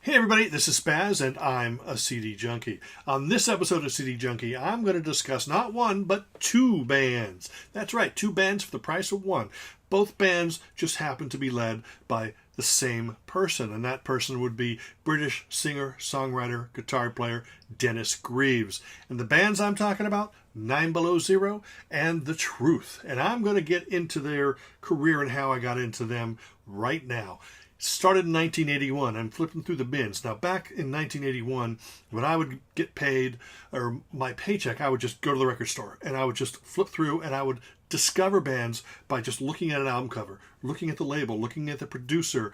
Hey everybody, this is SPAZ and I'm a CD junkie. On this episode of CD Junkie, I'm going to discuss not one, but two bands. That's right, two bands for the price of one. Both bands just happen to be led by the same person, and that person would be British singer, songwriter, guitar player Dennis Greaves. And the bands I'm talking about, 9 Below Zero and The Truth. And I'm going to get into their career and how I got into them right now. Started in 1981. I'm flipping through the bins. Now, back in 1981, when I would get paid, or my paycheck, I would just go to the record store and I would just flip through and I would discover bands by just looking at an album cover, looking at the label, looking at the producer,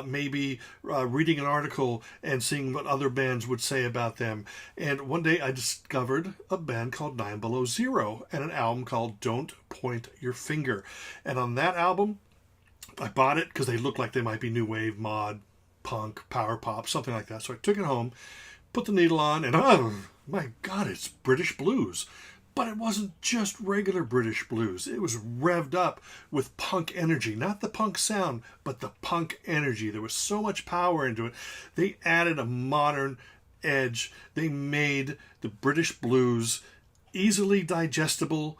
maybe reading an article and seeing what other bands would say about them. And one day I discovered a band called 9 Below Zero and an album called Don't Point Your Finger. And on that album, I bought it because they looked like they might be new wave, mod, punk, power pop, something like that. So I took it home, put the needle on, and oh my God, it's British blues. But it wasn't just regular British blues. It was revved up with punk energy. Not the punk sound, but the punk energy. There was so much power into it. They added a modern edge. They made the British blues easily digestible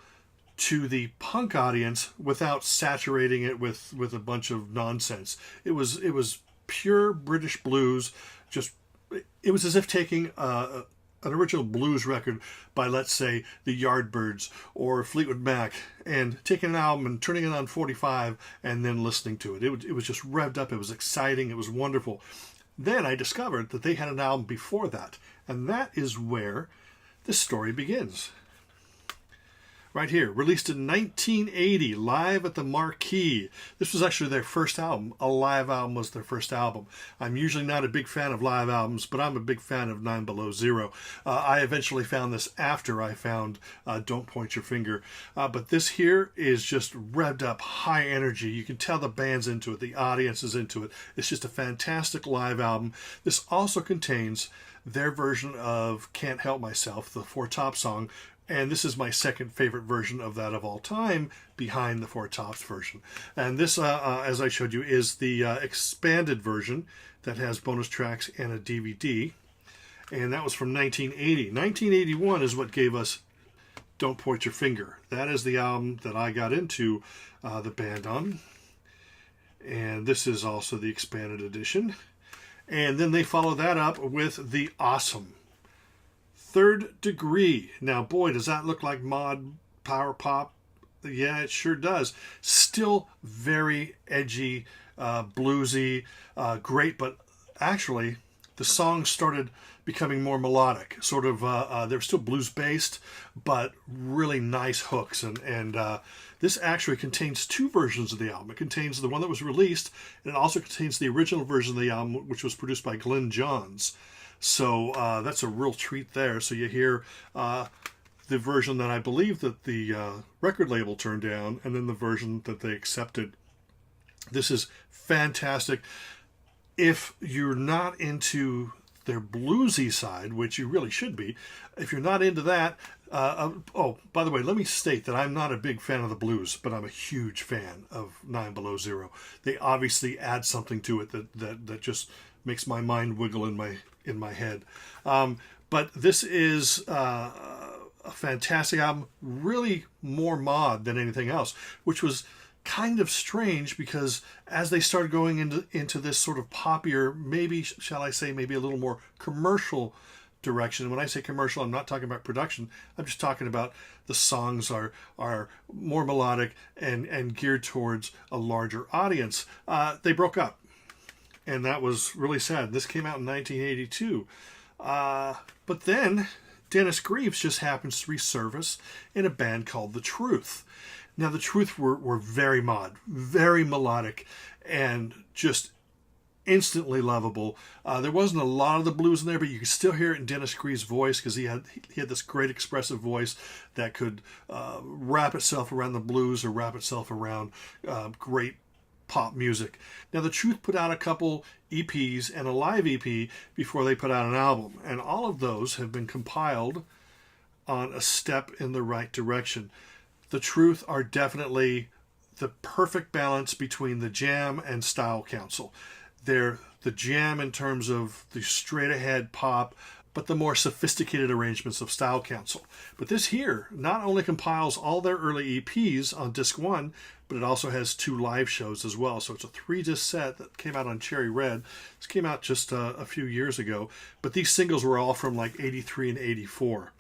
to the punk audience without saturating it with a bunch of nonsense. It was pure British blues. It was as if taking an original blues record by, let's say, the Yardbirds or Fleetwood Mac and taking an album and turning it on 45 and then listening to it. It was just revved up. It was exciting. It was wonderful. Then I discovered that they had an album before that, and that is where this story begins. Right here, released in 1980, live at the Marquee. This was actually their first album. A live album was their first album. I'm usually not a big fan of live albums, but I'm a big fan of 9 Below Zero. I eventually found this after I found Don't Point Your Finger. But this here is just revved up, high energy. You can tell the band's into it. The audience is into it. It's just a fantastic live album. This also contains their version of Can't Help Myself, the Four Top song, and this is my second favorite version of that of all time, behind the Four Tops version. And this, as I showed you, is the expanded version that has bonus tracks and a DVD. And that was from 1980. 1981 is what gave us Don't Point Your Finger. That is the album that I got into the band on. And this is also the expanded edition. And then they follow that up with the awesome Third Degree. Now, boy, does that look like mod power pop. Yeah, it sure does. Still very edgy, bluesy, great, but actually the songs started becoming more melodic. Sort of, they're still blues-based, but really nice hooks. And this actually contains two versions of the album. It contains the one that was released, and it also contains the original version of the album, which was produced by Glenn Johns. So that's a real treat there. So you hear the version that I believe that the record label turned down, and then the version that they accepted. This is fantastic. If you're not into their bluesy side, which you really should be, if you're not into that, oh, by the way, let me state that I'm not a big fan of the blues, but I'm a huge fan of 9 Below Zero. They obviously add something to it that just makes my mind wiggle in my head. But this is a fantastic album, really more mod than anything else, which was kind of strange because as they started going into this sort of poppier, maybe, shall I say, maybe a little more commercial direction. And when I say commercial, I'm not talking about production. I'm just talking about the songs are more melodic and geared towards a larger audience. They broke up. And that was really sad. This came out in 1982. But then Dennis Greaves just happens to resurface in a band called The Truth. Now, The Truth were very mod, very melodic, and just instantly lovable. There wasn't a lot of the blues in there, but you could still hear it in Dennis Greaves' voice because he had this great expressive voice that could wrap itself around the blues or wrap itself around great pop music. Now, The Truth put out a couple EPs and a live EP before they put out an album, and all of those have been compiled on A Step in the Right Direction. The Truth are definitely the perfect balance between the Jam and Style Council. They're the jam in terms of the straight-ahead pop, but the more sophisticated arrangements of Style Council. But this here not only compiles all their early EPs on disc 1, but it also has 2 live shows as well. So it's a 3-disc set that came out on Cherry Red. This came out just a few years ago, but these singles were all from like 83 and 84.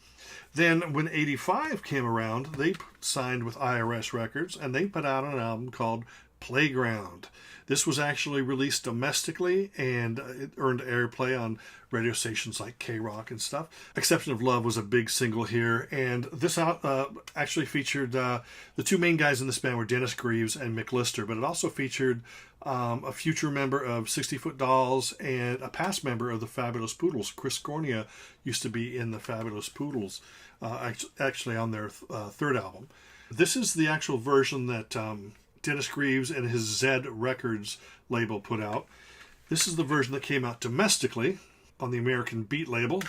Then when 85 came around, they signed with IRS Records, and they put out an album called Playground. This was actually released domestically, and it earned airplay on radio stations like K-Rock and stuff. Exception of Love was a big single here, and this actually featured the 2 main guys in this band were Dennis Greaves and Mick Lister, but it also featured a future member of 60 Foot Dolls and a past member of the Fabulous Poodles. Chris Cornea used to be in the Fabulous Poodles, actually on their 3rd album. This is the actual version that Dennis Greaves and his Z Records label put out. This is the version that came out domestically on the American Beat label.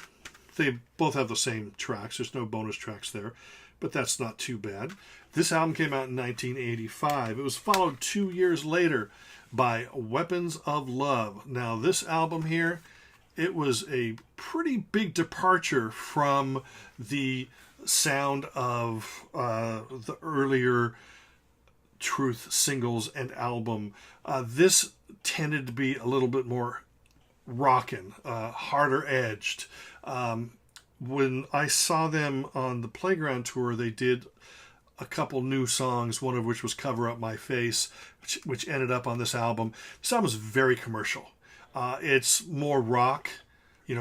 They both have the same tracks. There's no bonus tracks there, but that's not too bad. This album came out in 1985. It was followed 2 years later by Weapons of Love. Now, this album here, it was a pretty big departure from the sound of the earlier Truth singles and album. This tended to be a little bit more rockin', harder edged. When I saw them on the Playground tour, they did a couple new songs, one of which was Cover Up My Face, which ended up on this album. This album is very commercial. It's more rock,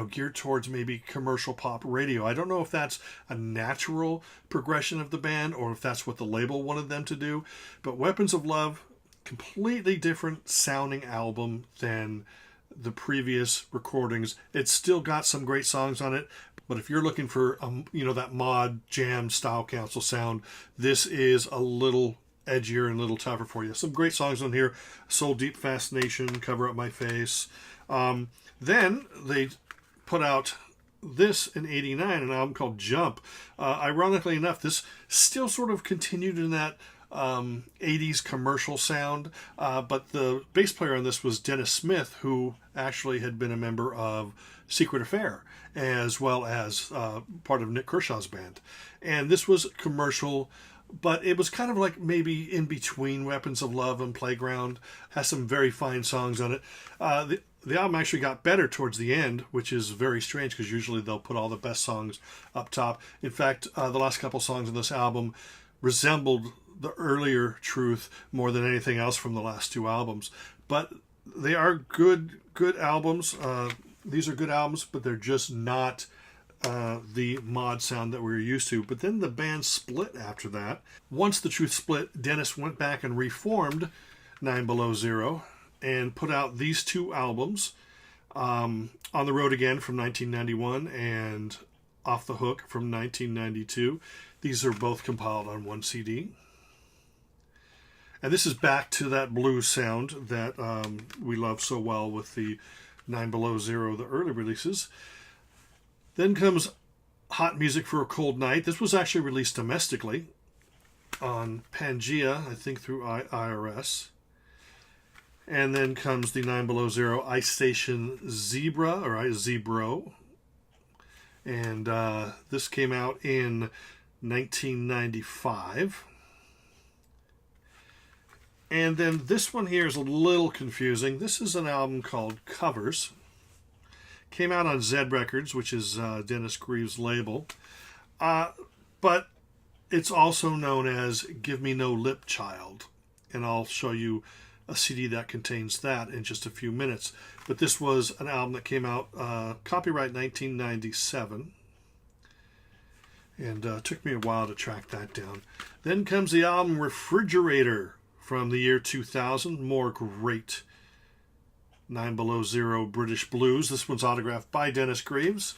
geared towards maybe commercial pop radio. I don't know if that's a natural progression of the band or if that's what the label wanted them to do. But Weapons of Love, completely different sounding album than the previous recordings. It's still got some great songs on it, but if you're looking for that mod jam Style Council sound, this is a little edgier and a little tougher for you. Some great songs on here: Soul Deep Fascination, Cover Up My Face. Then they put out this in 89, an album called Jump. Ironically enough, this still sort of continued in that 80s commercial sound, but the bass player on this was Dennis Smith, who actually had been a member of Secret Affair, as well as part of Nick Kershaw's band. And this was commercial, but it was kind of like maybe in between Weapons of Love and Playground. Has some very fine songs on it. The album actually got better towards the end, which is very strange because usually they'll put all the best songs up top. In fact, the last couple songs on this album resembled the earlier Truth more than anything else from the last 2 albums. But they are good albums. These are good albums, but they're just not the mod sound that we were used to. But then the band split after that. Once the Truth split, Dennis went back and reformed 9 Below Zero and put out these 2 albums, On the Road Again from 1991 and Off the Hook from 1992. These are both compiled on 1 CD. And this is back to that blues sound that we love so well with the 9 Below Zero, the early releases. Then comes Hot Music for a Cold Night. This was actually released domestically on Pangea, I think through IRS. And then comes the 9 Below Zero Ice Station Zebra, or Zebro. And this came out in 1995. And then this one here is a little confusing. This is an album called Covers. Came out on Z Records, which is Dennis Greaves' label. But it's also known as Give Me No Lip Child. And I'll show you a CD that contains that in just a few minutes. But this was an album that came out, copyright 1997. And took me a while to track that down. Then comes the album Refrigerator from the year 2000. More great 9 Below Zero British blues. This one's autographed by Dennis Greaves.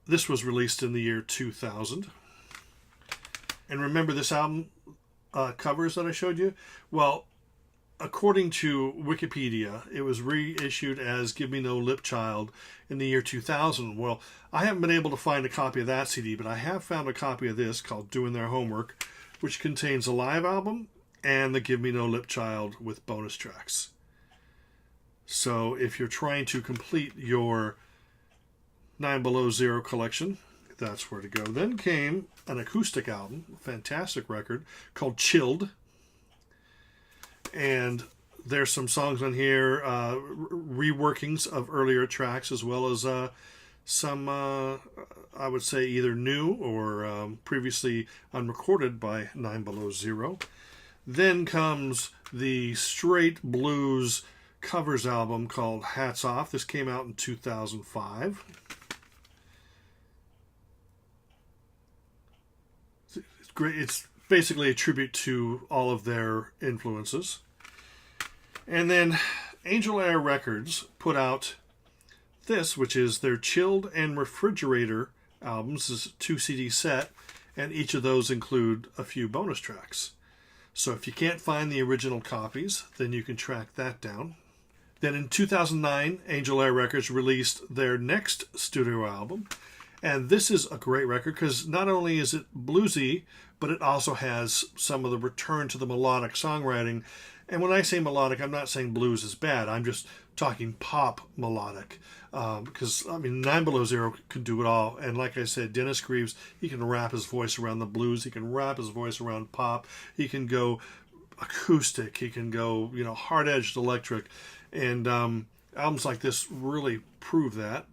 This was released in the year 2000. And remember this album covers that I showed you? Well, according to Wikipedia, it was reissued as Give Me No Lip Child in the year 2000. Well, I haven't been able to find a copy of that CD, but I have found a copy of this called Doing Their Homework, which contains a live album and the Give Me No Lip Child with bonus tracks. So if you're trying to complete your 9 Below Zero collection, that's where to go. Then came an acoustic album, a fantastic record called Chilled. And there's some songs on here, reworkings of earlier tracks, as well as some, I would say, either new or previously unrecorded by 9 Below Zero. Then comes the straight blues covers album called Hats Off. This came out in 2005. It's great. It's basically a tribute to all of their influences. And then Angel Air Records put out this, which is their Chilled and Refrigerator albums. This is a 2 CD set, and each of those include a few bonus tracks. So if you can't find the original copies, then you can track that down. Then in 2009, Angel Air Records released their next studio album. And this is a great record because not only is it bluesy, but it also has some of the return to the melodic songwriting. And when I say melodic, I'm not saying blues is bad. I'm just talking pop melodic. Because, 9 Below Zero can do it all. And like I said, Dennis Greaves, he can wrap his voice around the blues. He can wrap his voice around pop. He can go acoustic. He can go, hard-edged electric. And albums like this really prove that.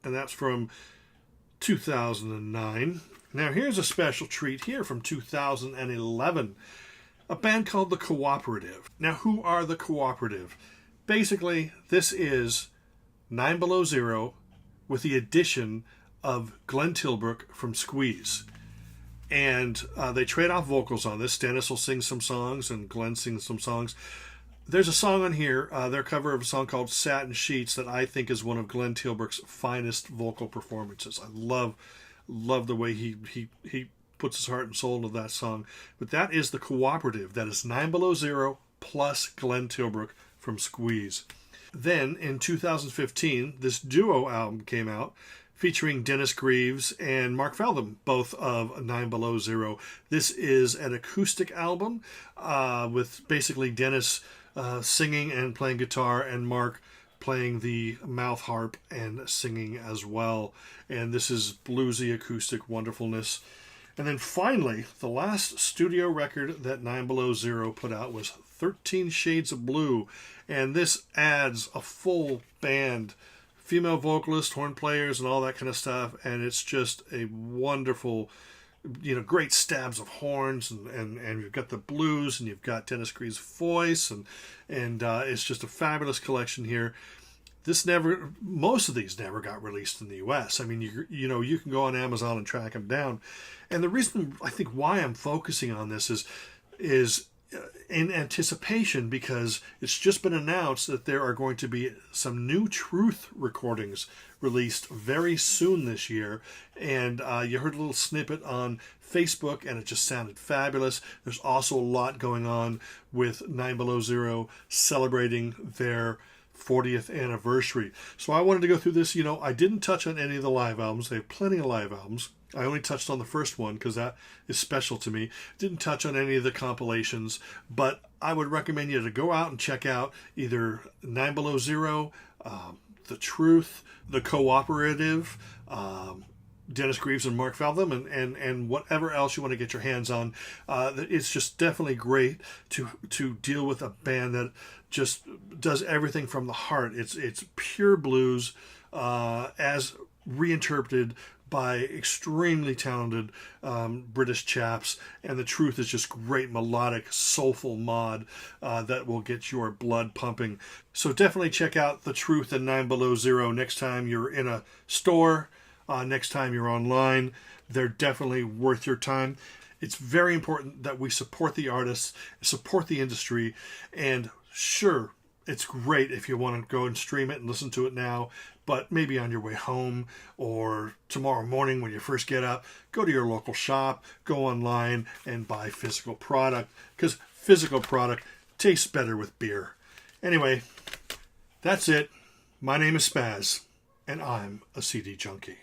And that's from 2009. Now here's a special treat here from 2011. A band called the Co-Operative. Now who are the Co-Operative? Basically, this is 9 Below Zero with the addition of Glenn TIlbrook from Squeeze. And they trade off vocals on this. Dennis will sing some songs and Glenn sings some songs. There's a song on here, their cover of a song called Satin Sheets, that I think is one of Glenn TIlbrook's finest vocal performances. I love the way he puts his heart and soul into that song. But that is the Co-Operative. That is 9 Below Zero plus Glenn TIlbrook from Squeeze. Then in 2015, this duo album came out featuring Dennis Greaves and Mark Feldham, both of 9 Below Zero. This is an acoustic album with basically Dennis singing and playing guitar, and Mark playing the mouth harp and singing as well. And this is bluesy acoustic wonderfulness. And then finally, the last studio record that 9 Below Zero put out was 13 Shades of Blue. And this adds a full band, female vocalist, horn players, and all that kind of stuff. And it's just a wonderful, great stabs of horns, and you've got the blues, and you've got Dennis Greaves' voice, and it's just a fabulous collection here. Most of these never got released in the U.S. I mean, you can go on Amazon and track them down. And the reason I think why I'm focusing on this is in anticipation, because it's just been announced that there are going to be some new Truth recordings released very soon this year. And you heard a little snippet on Facebook, and it just sounded fabulous. There's also a lot going on with 9 Below Zero celebrating their 40th anniversary. So I wanted to go through this. I didn't touch on any of the live albums. They have plenty of live albums. I only touched on the first one because that is special to me. Didn't touch on any of the compilations, but I would recommend you to go out and check out either 9 Below Zero, The Truth, The Co-Operative, Dennis Greaves and Mark Feldham, and whatever else you want to get your hands on. It's just definitely great to deal with a band that just does everything from the heart. It's pure blues as reinterpreted by extremely talented British chaps, and The Truth is just great melodic, soulful mod that will get your blood pumping. So definitely check out The Truth and 9 Below Zero next time you're in a store, next time you're online. They're definitely worth your time. It's very important that we support the artists, support the industry, and sure, it's great if you want to go and stream it and listen to it now, but maybe on your way home or tomorrow morning when you first get up, go to your local shop, go online and buy physical product, because physical product tastes better with beer. Anyway, that's it. My name is SPAZ, and I'm a CD junkie.